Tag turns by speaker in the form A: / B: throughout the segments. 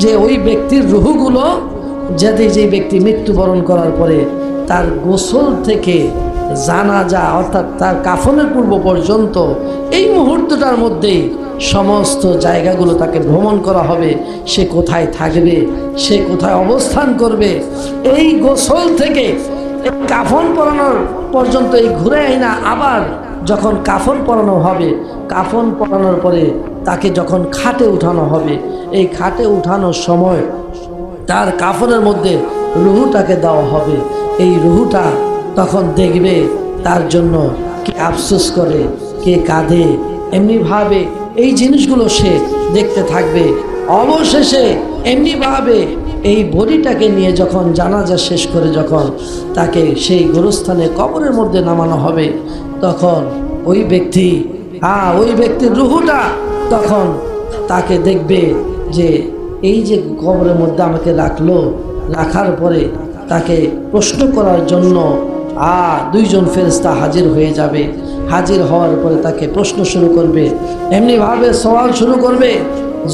A: যে ওই ব্যক্তির রুহগুলো যাতে যে ব্যক্তি মৃত্যুবরণ করার পরে তার গোসল থেকে জানাজা অর্থাৎ তার কাফনের পূর্ব পর্যন্ত এই মুহূর্তটার মধ্যেই সমস্ত জায়গাগুলো তাকে ভ্রমণ করা হবে। সে কোথায় থাকবে, সে কোথায় অবস্থান করবে, এই গোসল থেকে কাফন পরানোর পর্যন্ত এই ঘুরে আইনা আবার যখন কাফন পরানো হবে, কাফন পরানোর পরে তাকে যখন খাটে উঠানো হবে, এই খাটে উঠানোর সময় তার কাফনের মধ্যে রুহুটাকে দেওয়া হবে। এই রুহুটা তখন দেখবে তার জন্য কে আফসোস করে, কে কাঁদে, এমনিভাবে এই জিনিসগুলো সে দেখতে থাকবে। অবশেষে এমনিভাবে এই বডিটাকে নিয়ে যখন জানাজা শেষ করে যখন তাকে সেই গোরস্থানে কবরের মধ্যে নামানো হবে, তখন ওই ব্যক্তির রুহুটা তখন তাকে দেখবে যে এই যে কবরের মধ্যে আমাকে রাখার পরে তাকে প্রশ্ন করার জন্য দুইজন ফেরেশতা হাজির হয়ে যাবে। হাজির হওয়ার পরে তাকে প্রশ্ন শুরু করবে, এমনিভাবে সওয়াল শুরু করবে।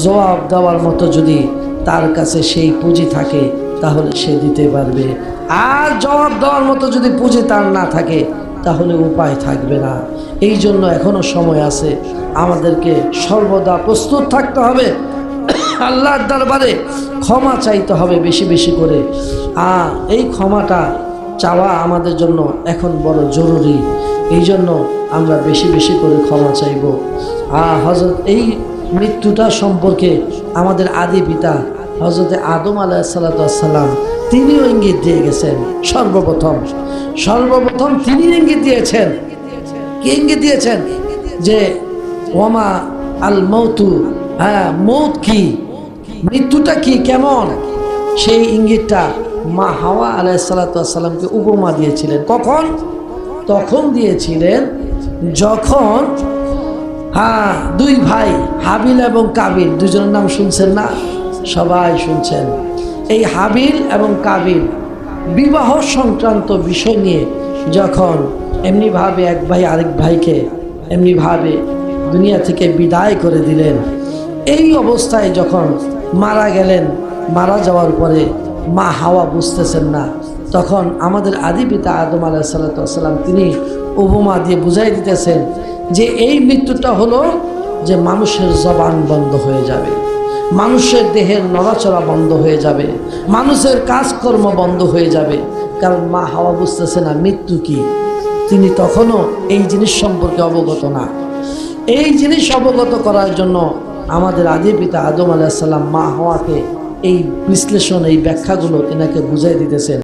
A: জবাব দেওয়ার মতো যদি তার কাছে সেই পুঁজি থাকে তাহলে সে দিতে পারবে, আর জবাব দেওয়ার মতো যদি পুঁজি তার না থাকে তাহলে উপায় থাকবে না। এই জন্য এখনো সময় আছে, আমাদেরকে সর্বদা প্রস্তুত থাকতে হবে। আল্লাহর দরবারে ক্ষমা চাইতে হবে বেশি বেশি করে। এই ক্ষমাটা চাওয়া আমাদের জন্য এখন বড় জরুরি। এই জন্য আমরা বেশি বেশি করে ক্ষমা চাইব। হযরত এই মৃত্যুটা সম্পর্কে আমাদের আদি পিতা হযরত আদম আলাইহিসসালাম তিনিও ইঙ্গিত দিয়ে গেছেন। সর্বপ্রথম তিনি ইঙ্গিত দিয়েছেন। কি ইঙ্গিত দিয়েছেন? যে ওয়ামা আল মৌতু, মৌত কি, মৃত্যুটা কি, কেমন, সেই ইঙ্গিতটা মা হাওয়া আলাইহিসসালামকে উপমা দিয়েছিলেন। কখন? তখন দিয়েছিলেন যখন দুই ভাই হাবিল এবং কাবিল, দুজনের নাম শুনছেন না? সবাই শুনছেন। এই হাবিল এবং কাবিল বিবাহ সংক্রান্ত বিষয় নিয়ে যখন এমনিভাবে এক ভাই আরেক ভাইকে এমনিভাবে দুনিয়া থেকে বিদায় করে দিলেন, এই অবস্থায় যখন মারা গেলেন, মারা যাওয়ার পরে মা হাওয়া বুঝতেছেন না, তখন আমাদের আদি পিতা আদম আলাইহিসসালাম তিনি উপমা দিয়ে বুঝাই দিতেছেন যে এই মৃত্যুটা হলো যে মানুষের জবান বন্ধ হয়ে যাবে, মানুষের দেহের নড়াচড়া বন্ধ হয়ে যাবে, মানুষের কাজকর্ম বন্ধ হয়ে যাবে। কারণ মা হাওয়া বুঝতেছে না মৃত্যু কি, তিনি তখনও এই জিনিস সম্পর্কে অবগত না। এই জিনিস অবগত করার জন্য আমাদের আদি পিতা আদম আলাইহিস সালাম মা হাওয়াকে এই বিশ্লেষণ, এই ব্যাখ্যাগুলো এনাকে বুঝাই দিতেছেন।